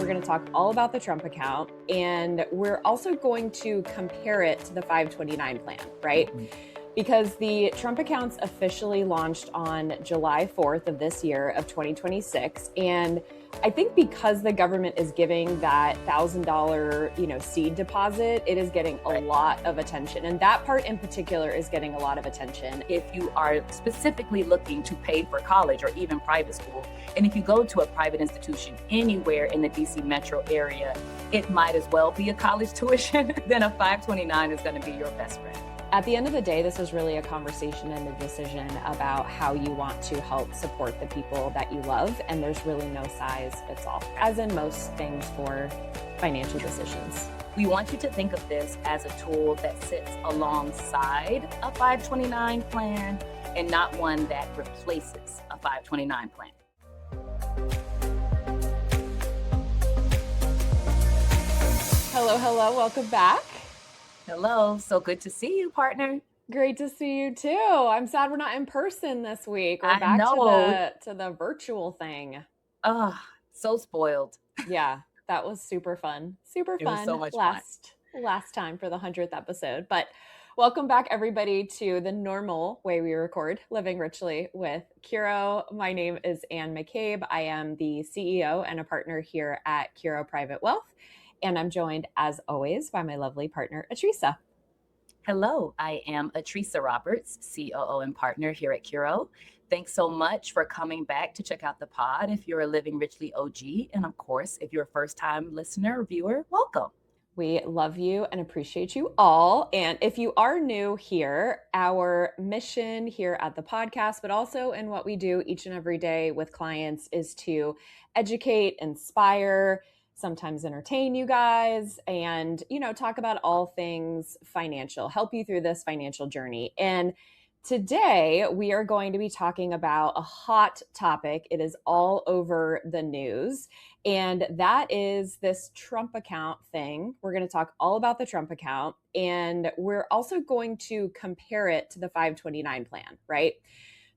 We're going to talk all about the Trump account, and we're also going to compare it to the 529 plan, right? Because the Trump accounts officially launched on July 4th of this year of 2026. And I think because the government is giving that $1,000, seed deposit, it is getting a lot of attention. And that part in particular is getting a lot of attention. If you are specifically looking to pay for college or even private school, and if you go to a private institution anywhere in the DC metro area, it might as well be a college tuition, then a 529 is going to be your best friend. At the end of the day, this is really a conversation and a decision about how you want to help support the people that you love. And there's really no size fits all, as in most things for financial decisions. We want you to think of this as a tool that sits alongside a 529 plan and not one that replaces a 529 plan. Hello, welcome back. Hello, so good to see you, partner. Great to see you too. I'm sad we're not in person this week. We're back to the virtual thing. Oh, so spoiled. Yeah, that was super fun. Super fun. Was so much fun. Last time for the 100th episode. But welcome back, everybody, to the normal way we record, Living Richly with Curo. My name is Ann McCabe. I am the CEO and a partner here at Curo Private Wealth. And I'm joined, as always, by my lovely partner, Atricia. Hello, I am Atricia Roberts, COO and partner here at Curo. Thanks so much for coming back to check out the pod if you're a Living Richly OG. And of course, if you're a first-time listener or viewer, welcome. We love you and appreciate you all. And if you are new here, our mission here at the podcast, but also in what we do each and every day with clients, is to educate, inspire, sometimes entertain you guys, and, talk about all things financial, help you through this financial journey. And today we are going to be talking about a hot topic. It is all over the news, and that is this Trump account thing. We're going to talk all about the Trump account, and we're also going to compare it to the 529 plan, right?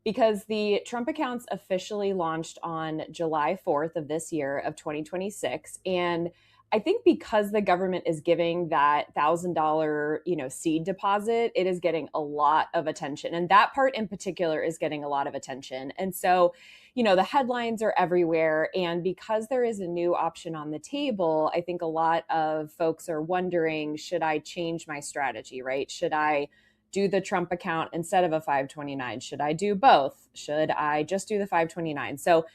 Because the Trump accounts officially launched on July 4th of this year of 2026. And I think because the government is giving that $1,000, seed deposit, it is getting a lot of attention. And that part in particular is getting a lot of attention. And so, the headlines are everywhere. And because there is a new option on the table, I think a lot of folks are wondering, should I change my strategy, right? Should I do the Trump account instead of a 529? Should I do both? Should I just do the 529? So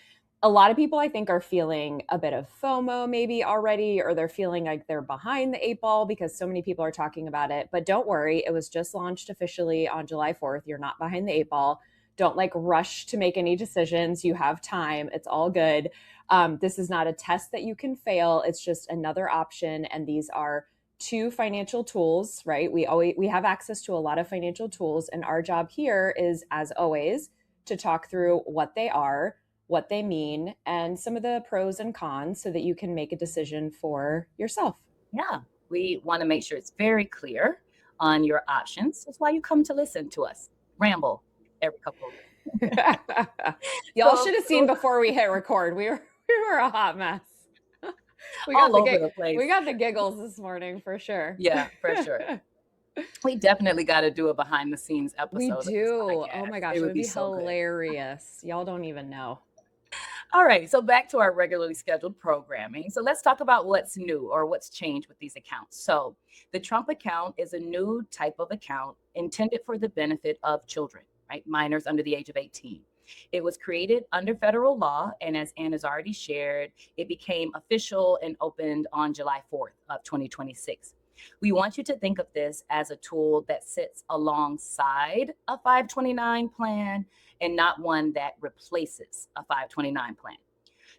a lot of people, I think, are feeling a bit of FOMO maybe already, or they're feeling like they're behind the 8 ball because so many people are talking about it. But don't worry, it was just launched officially on July 4th. You're not behind the 8 ball. Don't rush to make any decisions. You have time. It's all good. This is not a test that you can fail. It's just another option. And these are two financial tools, right? We have access to a lot of financial tools, and our job here is, as always, to talk through what they are, what they mean, and some of the pros and cons so that you can make a decision for yourself. Yeah, we want to make sure it's very clear on your options. That's why you come to listen to us ramble every couple of weeks. Y'all should have seen before we hit record. We were a hot mess. We got all over the place. We got the giggles this morning for sure. Yeah, for sure. We definitely got to do a behind the scenes episode. We do. Oh my gosh, it would be so hilarious. Y'all don't even know. All right, so back to our regularly scheduled programming. So let's talk about what's new or what's changed with these accounts. So the Trump account is a new type of account intended for the benefit of children, right? Minors under the age of 18. It was created under federal law, and as Ann has already shared, it became official and opened on July 4th of 2026. We want you to think of this as a tool that sits alongside a 529 plan and not one that replaces a 529 plan.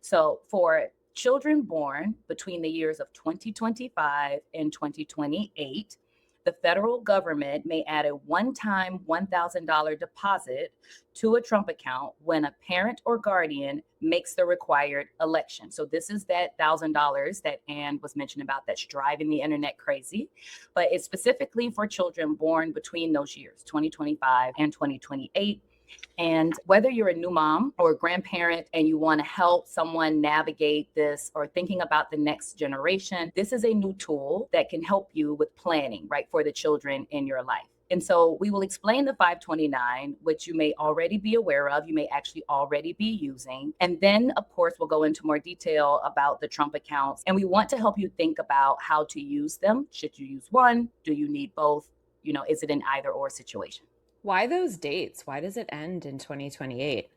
So for children born between the years of 2025 and 2028, the federal government may add a one-time $1,000 deposit to a Trump account when a parent or guardian makes the required election. So this is that $1,000 that Ann was mentioning about that's driving the internet crazy, but it's specifically for children born between those years, 2025 and 2028. And whether you're a new mom or a grandparent and you want to help someone navigate this or thinking about the next generation, this is a new tool that can help you with planning, right, for the children in your life. And so we will explain the 529, which you may already be aware of, you may actually already be using. And then, of course, we'll go into more detail about the Trump accounts. And we want to help you think about how to use them. Should you use one? Do you need both? Is it an either or situation? Why those dates? Why does it end in 2028?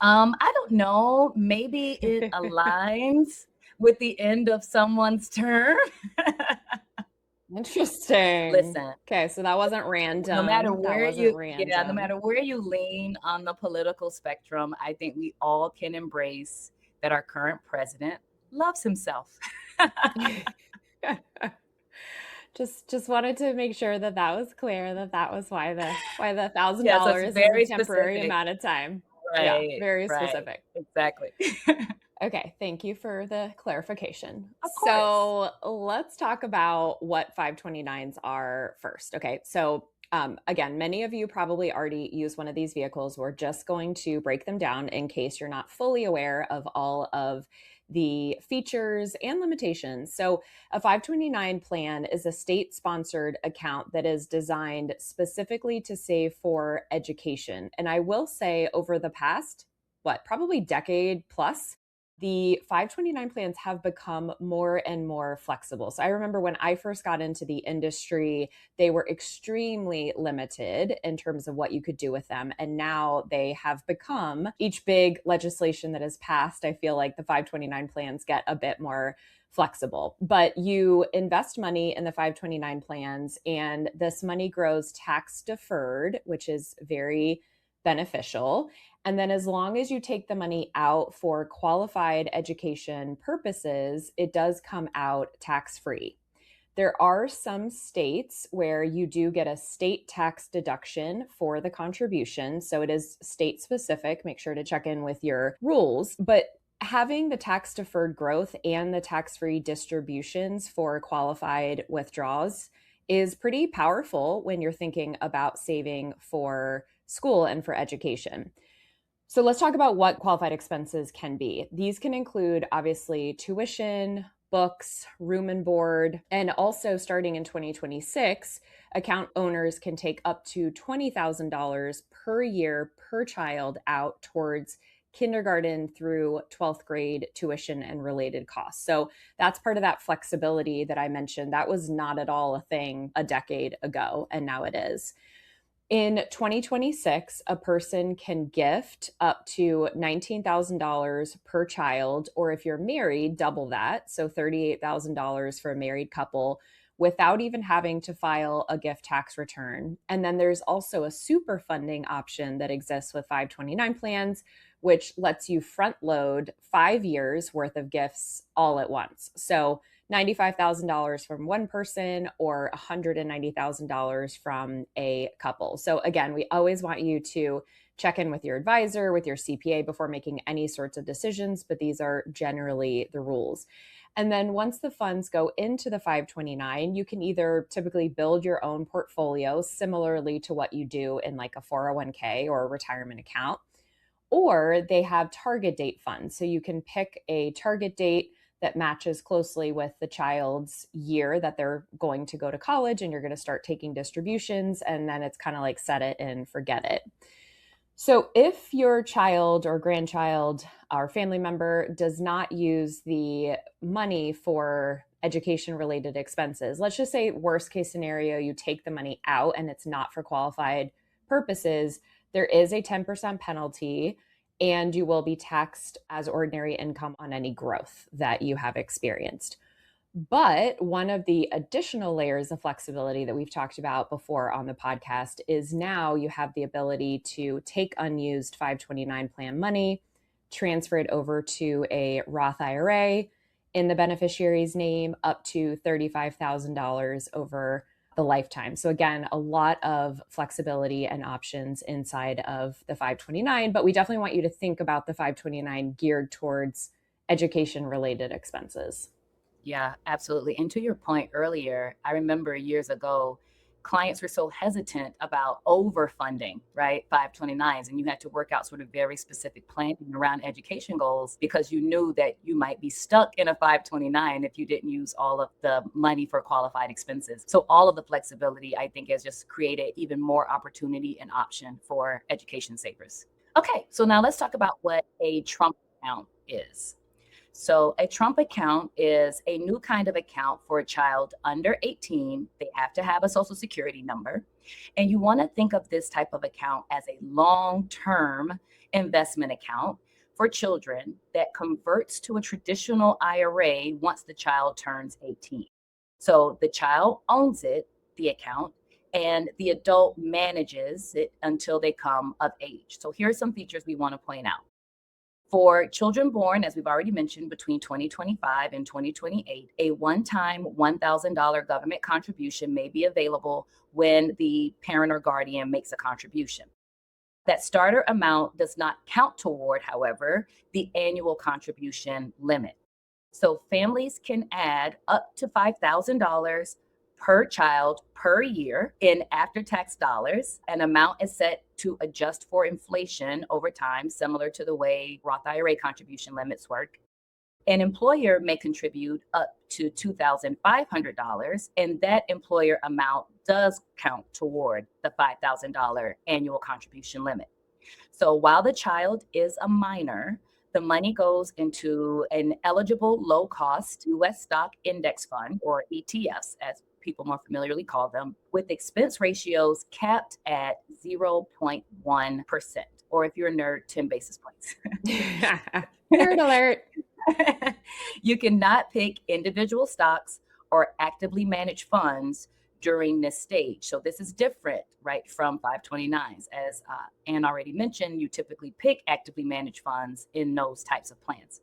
I don't know. Maybe it aligns with the end of someone's term. Interesting. Listen, Okay, so that wasn't no matter random. That where wasn't you, yeah, no random. matter where you lean on the political spectrum, I think we all can embrace that our current president loves himself. Just wanted to make sure that that was clear, that that was why the thousand Yeah, so it's dollars is a very temporary specific. amount of time. Yeah, Right, very right. specific. Exactly. Okay, thank you for the clarification. Of course. So let's talk about what 529s are first. Okay, so again, many of you probably already use one of these vehicles. We're just going to break them down in case you're not fully aware of all of the features and limitations. So, a 529 plan is a state sponsored account that is designed specifically to save for education. And I will say, over the past, probably decade plus, the 529 plans have become more and more flexible. So I remember when I first got into the industry, they were extremely limited in terms of what you could do with them. And now they have become, each big legislation that has passed, I feel like the 529 plans get a bit more flexible. But you invest money in the 529 plans, and this money grows tax deferred, which is very beneficial. And then, as long as you take the money out for qualified education purposes, it does come out tax free. There are some states where you do get a state tax deduction for the contribution. So it is state specific. Make sure to check in with your rules. But having the tax deferred growth and the tax free distributions for qualified withdrawals is pretty powerful when you're thinking about saving for school and for education. So let's talk about what qualified expenses can be. These can include, obviously, tuition, books, room and board, and also starting in 2026, account owners can take up to $20,000 per year per child out towards kindergarten through 12th grade tuition and related costs. So that's part of that flexibility that I mentioned. That was not at all a thing a decade ago, and now it is. In 2026, a person can gift up to $19,000 per child, or if you're married, double that. So $38,000 for a married couple without even having to file a gift tax return. And then there's also a super funding option that exists with 529 plans, which lets you front load 5 years worth of gifts all at once. So $95,000 from one person or $190,000 from a couple. So, again, we always want you to check in with your advisor, with your CPA before making any sorts of decisions, but these are generally the rules. And then once the funds go into the 529, you can either typically build your own portfolio similarly to what you do in like a 401k or a retirement account, or they have target date funds. So you can pick a target date that matches closely with the child's year that they're going to go to college, and you're going to start taking distributions, and then it's kind of like set it and forget it. So if your child or grandchild or family member does not use the money for education related expenses, let's just say worst case scenario, you take the money out and it's not for qualified purposes, there is a 10% penalty, and you will be taxed as ordinary income on any growth that you have experienced. But one of the additional layers of flexibility that we've talked about before on the podcast is now you have the ability to take unused 529 plan money, transfer it over to a Roth IRA in the beneficiary's name up to $35,000 over the lifetime. So, again, a lot of flexibility and options inside of the 529, but we definitely want you to think about the 529 geared towards education related expenses. Yeah, absolutely. And to your point earlier, I remember years ago clients were so hesitant about overfunding, right? 529s, and you had to work out sort of very specific planning around education goals because you knew that you might be stuck in a 529 if you didn't use all of the money for qualified expenses. So all of the flexibility, I think, has just created even more opportunity and option for education savers. Okay, so now let's talk about what a Trump account is. So, a Trump account is a new kind of account for a child under 18. They have to have a social security number. And you want to think of this type of account as a long term investment account for children that converts to a traditional IRA once the child turns 18. So, the child owns it, the account, and the adult manages it until they come of age. So, here are some features we want to point out. For children born, as we've already mentioned, between 2025 and 2028, a one time $1,000 government contribution may be available when the parent or guardian makes a contribution. That starter amount does not count toward, however, the annual contribution limit. So families can add up to $5,000 per child per year in after tax dollars. An amount is set to adjust for inflation over time, similar to the way Roth IRA contribution limits work. An employer may contribute up to $2,500, and that employer amount does count toward the $5,000 annual contribution limit. So while the child is a minor, the money goes into an eligible low cost US stock index fund, or ETFs, as people more familiarly call them, with expense ratios capped at 0.1%, or if you're a nerd, 10 basis points. Nerd alert. You cannot pick individual stocks or actively manage funds during this stage. So this is different, right, from 529s. As Anne already mentioned, you typically pick actively managed funds in those types of plans.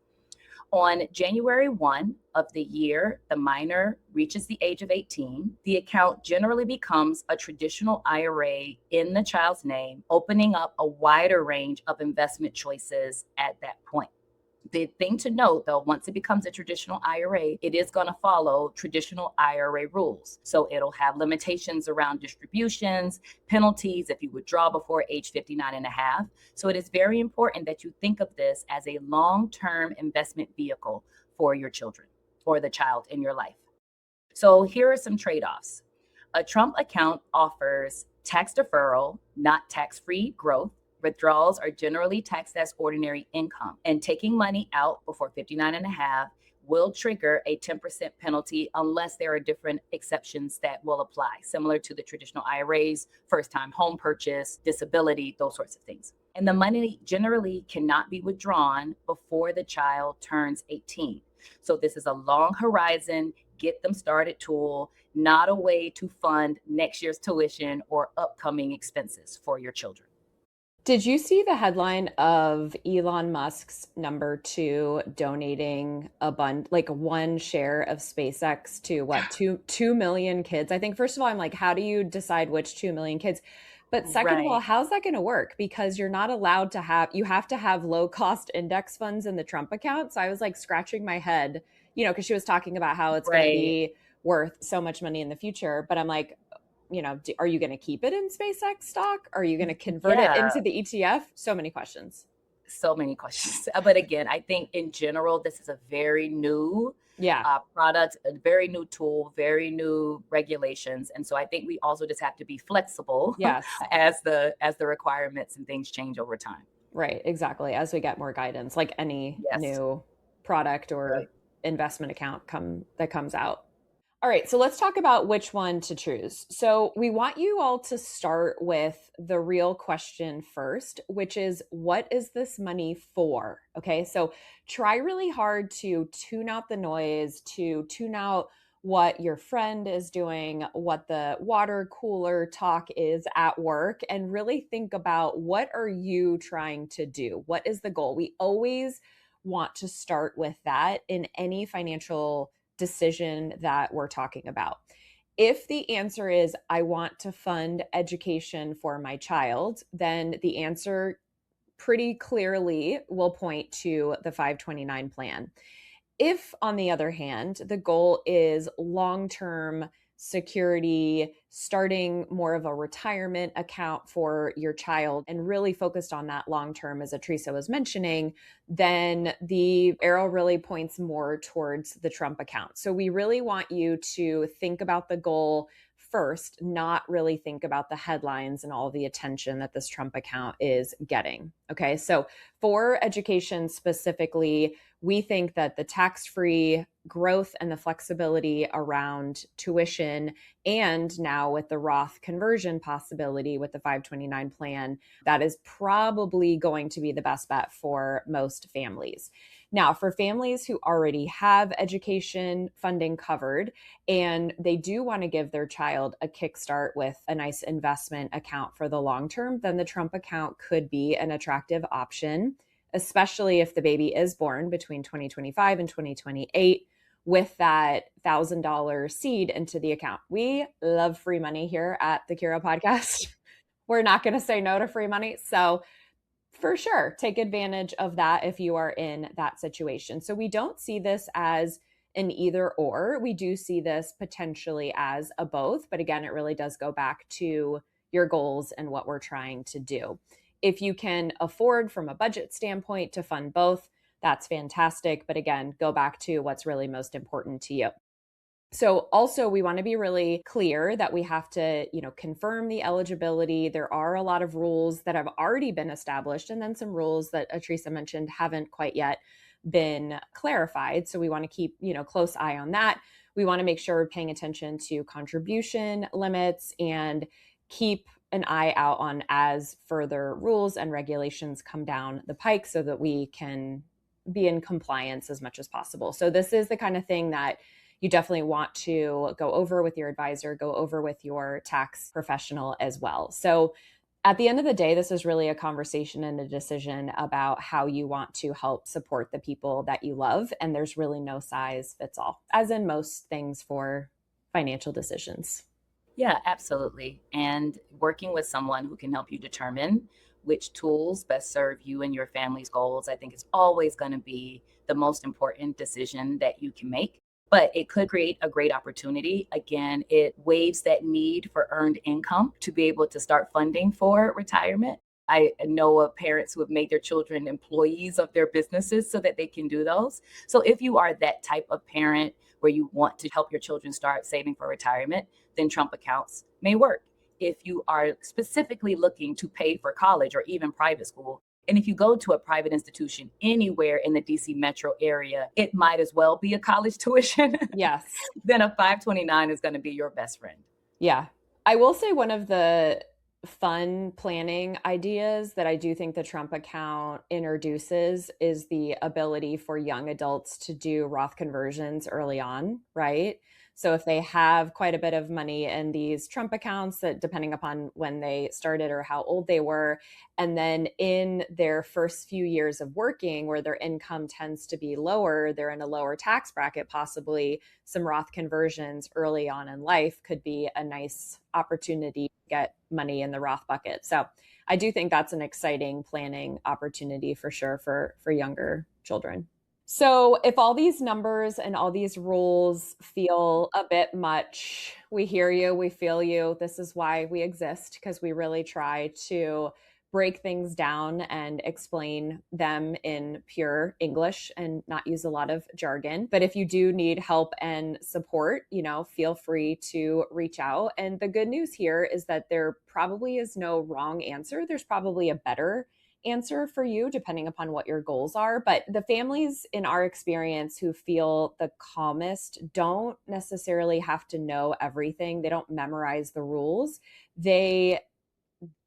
On January 1 of the year the minor reaches the age of 18, the account generally becomes a traditional IRA in the child's name, opening up a wider range of investment choices at that point. The thing to note, though, once it becomes a traditional IRA, it is going to follow traditional IRA rules. So it'll have limitations around distributions, penalties if you withdraw before age 59 and a half. So it is very important that you think of this as a long-term investment vehicle for your children or the child in your life. So here are some trade-offs. A Trump account offers tax deferral, not tax-free growth. Withdrawals are generally taxed as ordinary income, and taking money out before 59 and a half will trigger a 10% penalty unless there are different exceptions that will apply, similar to the traditional IRAs, first time home purchase, disability, those sorts of things. And the money generally cannot be withdrawn before the child turns 18. So this is a long horizon, get them started tool, not a way to fund next year's tuition or upcoming expenses for your children. Did you see the headline of Elon Musk's number two donating like one share of SpaceX to what, 2 million kids? I think first of all, I'm like, how do you decide which 2 million kids? But second of all, Right, how's that going to work? Because you're not allowed to have, you have to have low cost index funds in the Trump account. So I was like scratching my head, because she was talking about how it's going to right. be worth so much money in the future. But I'm like, are you going to keep it in SpaceX stock? Are you going to convert it Yeah, into the ETF? So many questions. so many questions. But again, I think in general, this is a very new Yeah. product, a very new tool, very new regulations. And so I think we also just have to be flexible Yes. as the requirements and things change over time. Right. Exactly. As we get more guidance, like any Yes. new product Right. or investment account that comes out. All right, so let's talk about which one to choose. So, we want you all to start with the real question first, which is what is this money for? Okay, so try really hard to tune out the noise, to tune out what your friend is doing, what the water cooler talk is at work, and really think about what are you trying to do? What is the goal? We always want to start with that in any financial decision that we're talking about. If the answer is, I want to fund education for my child, then the answer pretty clearly will point to the 529 plan. If, on the other hand, the goal is long term security, starting more of a retirement account for your child, and really focused on that long term, as Atricia was mentioning, then the arrow really points more towards the Trump account. So we really want you to think about the goal first, not really think about the headlines and all the attention that this Trump account is getting. Okay. So for education specifically, we think that the tax free growth and the flexibility around tuition, and now with the Roth conversion possibility with the 529 plan, that is probably going to be the best bet for most families. Now, for families who already have education funding covered and they do want to give their child a kickstart with a nice investment account for the long term, then the Trump account could be an attractive option, especially if the baby is born between 2025 and 2028 with that $1,000 seed into the account. We love free money here at the Curo podcast. We're not going to say no to free money. So for sure, take advantage of that if you are in that situation. So we don't see this as an either or. We do see this potentially as a both. But again, it really does go back to your goals and what we're trying to do. If you can afford from a budget standpoint to fund both, that's fantastic. But again, go back to what's really most important to you. So also we want to be really clear that we have to, confirm the eligibility. There are a lot of rules that have already been established, and then some rules that Atricia mentioned haven't quite yet been clarified. So we want to keep, close eye on that. We want to make sure we're paying attention to contribution limits and keep an eye out on as further rules and regulations come down the pike so that we can be in compliance as much as possible. So this is the kind of thing that you definitely want to go over with your advisor, go over with your tax professional as well. So at the end of the day, this is really a conversation and a decision about how you want to help support the people that you love. And there's really no size fits all, as in most things for financial decisions. Yeah, absolutely. And working with someone who can help you determine which tools best serve you and your family's goals, I think is always going to be the most important decision that you can make. But it could create a great opportunity. Again, it waives that need for earned income to be able to start funding for retirement. I know of parents who have made their children employees of their businesses so that they can do those. So if you are that type of parent where you want to help your children start saving for retirement, then Trump accounts may work. If you are specifically looking to pay for college or even private school, and if you go to a private institution anywhere in the DC metro area, it might as well be a college tuition. Yes. Then a 529 is going to be your best friend. Yeah. I will say one of the fun planning ideas that I do think the Trump account introduces is the ability for young adults to do Roth conversions early on, right? So if they have quite a bit of money in these Trump accounts, that depending upon when they started or how old they were, and then in their first few years of working where their income tends to be lower, they're in a lower tax bracket, possibly some Roth conversions early on in life could be a nice opportunity to get money in the Roth bucket. So I do think that's an exciting planning opportunity for sure for younger children. So if all these numbers and all these rules feel a bit much, we hear you, we feel you. This is why we exist, because we really try to break things down and explain them in pure English and not use a lot of jargon. But if you do need help and support, feel free to reach out. And the good news here is that there probably is no wrong answer. There's probably a better answer for you depending upon what your goals are. But the families in our experience who feel the calmest don't necessarily have to know everything. They don't memorize the rules. They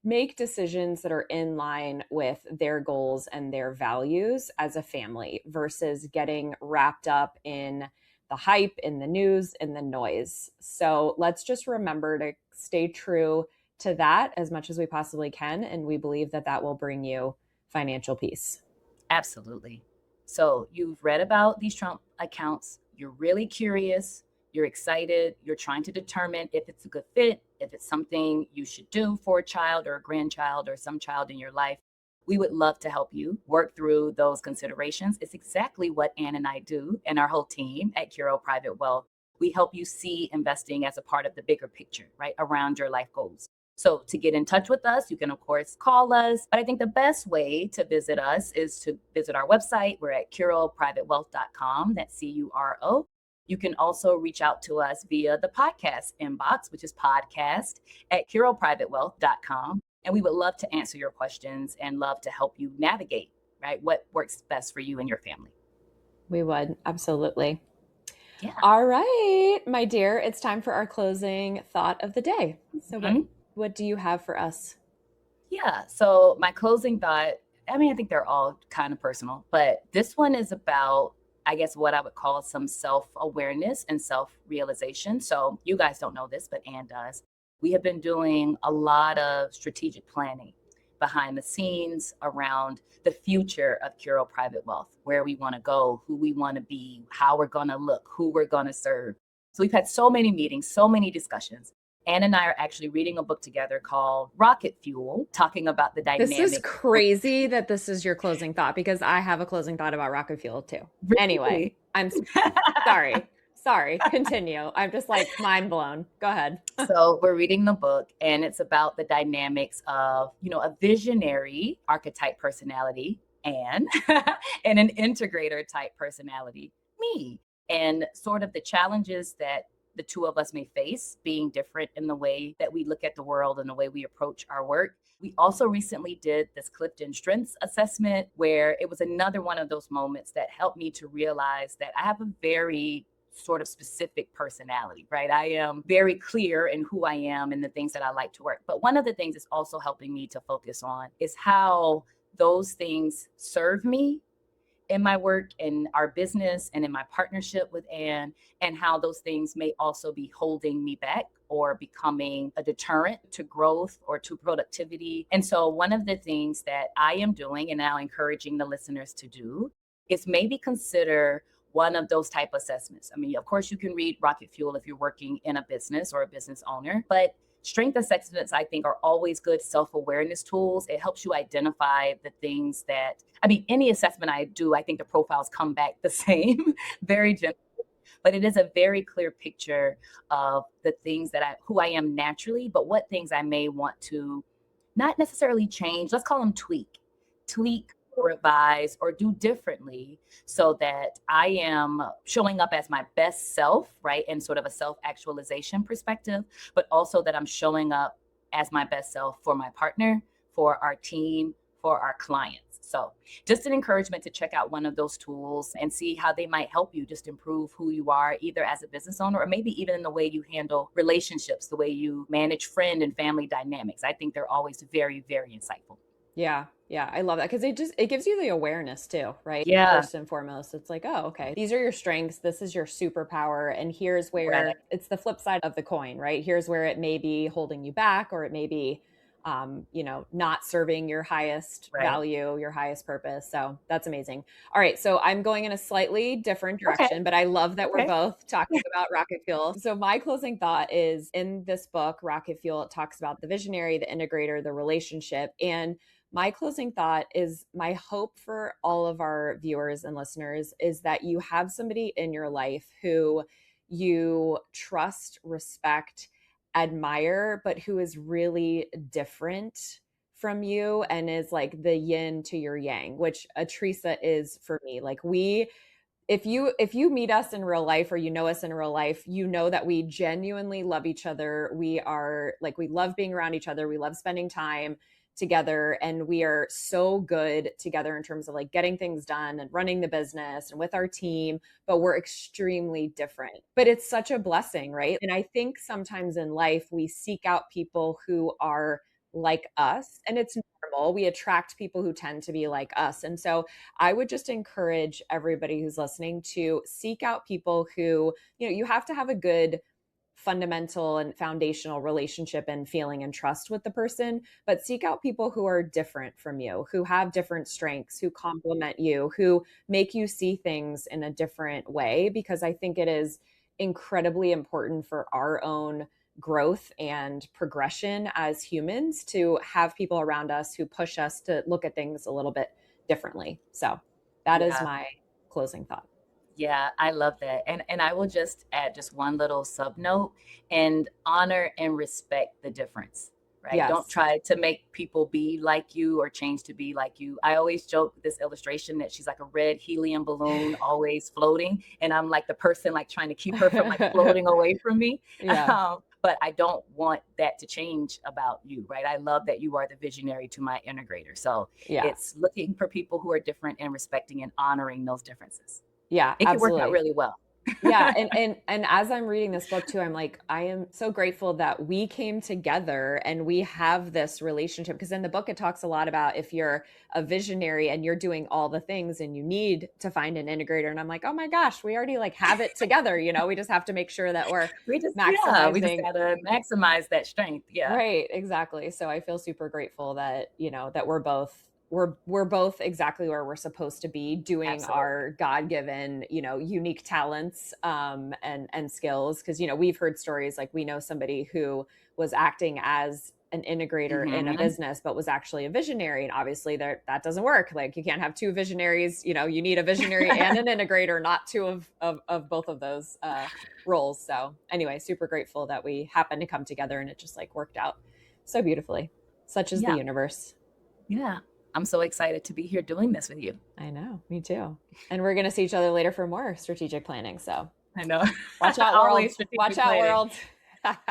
make decisions that are in line with their goals and their values as a family versus getting wrapped up in the hype, in the news, in the noise. So let's just remember to stay true to that as much as we possibly can. And we believe that that will bring you financial peace. Absolutely. So you've read about these Trump accounts. You're really curious. You're excited. You're trying to determine if it's a good fit, if it's something you should do for a child or a grandchild or some child in your life. We would love to help you work through those considerations. It's exactly what Ann and I do and our whole team at Curo Private Wealth. We help you see investing as a part of the bigger picture, right, around your life goals. So to get in touch with us, you can of course call us, but I think the best way to visit us is to visit our website. We're at curoprivatewealth.com. That's CURO. You can also reach out to us via the podcast inbox, which is podcast@curoprivatewealth.com. And we would love to answer your questions and love to help you navigate, right, what works best for you and your family. We would, absolutely. Yeah. All right, my dear, it's time for our closing thought of the day. So Mhm. what do you have for us? Yeah. So my closing thought, I mean, I think they're all kind of personal, but this one is about, I guess, what I would call some self awareness and self realization. So you guys don't know this, but Ann does. We have been doing a lot of strategic planning behind the scenes around the future of Curo Private Wealth, where we want to go, who we want to be, how we're going to look, who we're going to serve. So we've had so many meetings, so many discussions. Ann and I are actually reading a book together called Rocket Fuel, talking about the This is dynamics. crazy that this is your closing thought because I have a closing thought about rocket fuel too. Anyway, Really? I'm sorry. Sorry. Continue. I'm just like mind blown. Go ahead. So we're reading the book, and it's about the dynamics of, a visionary archetype personality and and an integrator type personality, me, and sort of the challenges that the two of us may face being different in the way that we look at the world and the way we approach our work. We also recently did this Clifton Strengths assessment where it was another one of those moments that helped me to realize that I have a very sort of specific personality, right? I am very clear in who I am and the things that I like to work. But one of the things it's also helping me to focus on is how those things serve me in my work, in our business, and in my partnership with Ann, and how those things may also be holding me back or becoming a deterrent to growth or to productivity. And so, one of the things that I am doing and now encouraging the listeners to do is maybe consider one of those type assessments. I mean, of course, you can read Rocket Fuel if you're working in a business or a business owner, but strength assessments, I think, are always good self awareness tools. It helps you identify the things that, I mean, any assessment I do, I think the profiles come back the same, very general. But it is a very clear picture of the things who I am naturally, but what things I may want to not necessarily change. Let's call them tweak or revise or do differently so that I am showing up as my best self, right? In sort of a self actualization perspective, but also that I'm showing up as my best self for my partner, for our team, for our clients. So, just an encouragement to check out one of those tools and see how they might help you just improve who you are, either as a business owner or maybe even in the way you handle relationships, the way you manage friend and family dynamics. I think they're always very, very insightful. Yeah. Yeah. I love that because it gives you the awareness too, right? Yeah. First and foremost, it's like, oh, okay, these are your strengths. This is your superpower. And here's Right. where it's the flip side of the coin, right? Here's where it may be holding you back, or it may be, not serving your highest Right. value, your highest purpose. So that's amazing. All right. So I'm going in a slightly different Okay. direction, but I love that we're Okay. both talking about rocket fuel. So my closing thought is in this book, Rocket Fuel, it talks about the visionary, the integrator, the relationship. And my closing thought is my hope for all of our viewers and listeners is that you have somebody in your life who you trust, respect, admire, but who is really different from you and is like the yin to your yang, which Atricia is for me. Like if you meet us in real life or you know us in real life, you know that we genuinely love each other. We are like we love being around each other. We love spending time together and we are so good together in terms of like getting things done and running the business and with our team, but we're extremely different. But it's such a blessing, right? And I think sometimes in life we seek out people who are like us and it's normal. We attract people who tend to be like us. And so I would just encourage everybody who's listening to seek out people who, you have to have a good fundamental and foundational relationship and feeling and trust with the person, but seek out people who are different from you, who have different strengths, who complement you, who make you see things in a different way, because I think it is incredibly important for our own growth and progression as humans to have people around us who push us to look at things a little bit differently. So that is Yeah. my closing thought. Yeah, I love that. And I will just add just one little sub note and honor and respect the difference, right? Don't Yes. try to make people be like you or change to be like you. I always joke with this illustration that she's like a red helium balloon always floating, and I'm like the person like trying to keep her from like floating away from me. Yeah. But I don't want that to change about you, right? I love that you are the visionary to my integrator. So Yeah. it's looking for people who are different and respecting and honoring those differences. Yeah, It can work out absolutely. really well. Yeah, and as I'm reading this book too, I'm like, I am so grateful that we came together and we have this relationship, because in the book it talks a lot about if you're a visionary and you're doing all the things and you need to find an integrator, and I'm like, oh my gosh, we already like have it together, we just have to make sure that we're We just maximizing. gotta maximize that strength. Yeah, Right, exactly. So I feel super grateful that, that we're both exactly where we're supposed to be, doing absolutely. our God-given, unique talents and skills, because we've heard stories, like we know somebody who was acting as an integrator in a Hmm. business but was actually a visionary, and obviously that doesn't work. Like, you can't have two visionaries, you need a visionary and an integrator, not two of both of those roles. So anyway, super grateful that we happened to come together and it just like worked out so beautifully. Such is the Yeah, universe. yeah. I'm so excited to be here doing this with you. I know, me too. And we're going to see each other later for more strategic planning. So I know. watch out, world. Always Watch strategic out, planning. world.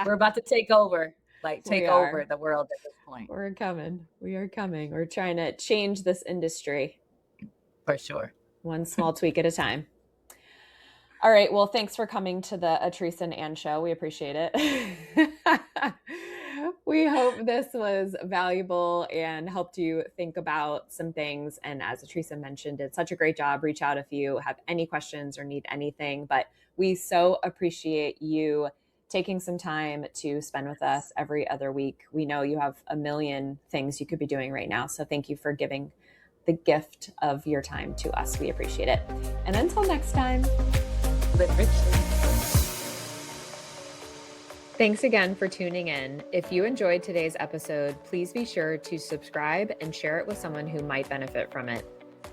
We're about to take over, like We take over are. the world at this point, We're coming. We are coming. We're trying to change this industry for sure. one small tweak at a time. All right. Well, thanks for coming to the Atricia and Ann show. We appreciate it. We hope this was valuable and helped you think about some things. And as Atricia mentioned, did such a great job. Reach out if you have any questions or need anything. But we so appreciate you taking some time to spend with us every other week. We know you have a million things you could be doing right now. So thank you for giving the gift of your time to us. We appreciate it. And until next time. Live richly. Thanks again for tuning in. If you enjoyed today's episode, please be sure to subscribe and share it with someone who might benefit from it.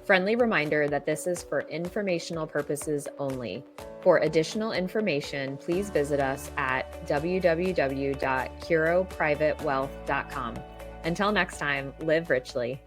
Friendly reminder that this is for informational purposes only. For additional information, please visit us at www.curoprivatewealth.com. Until next time, live richly.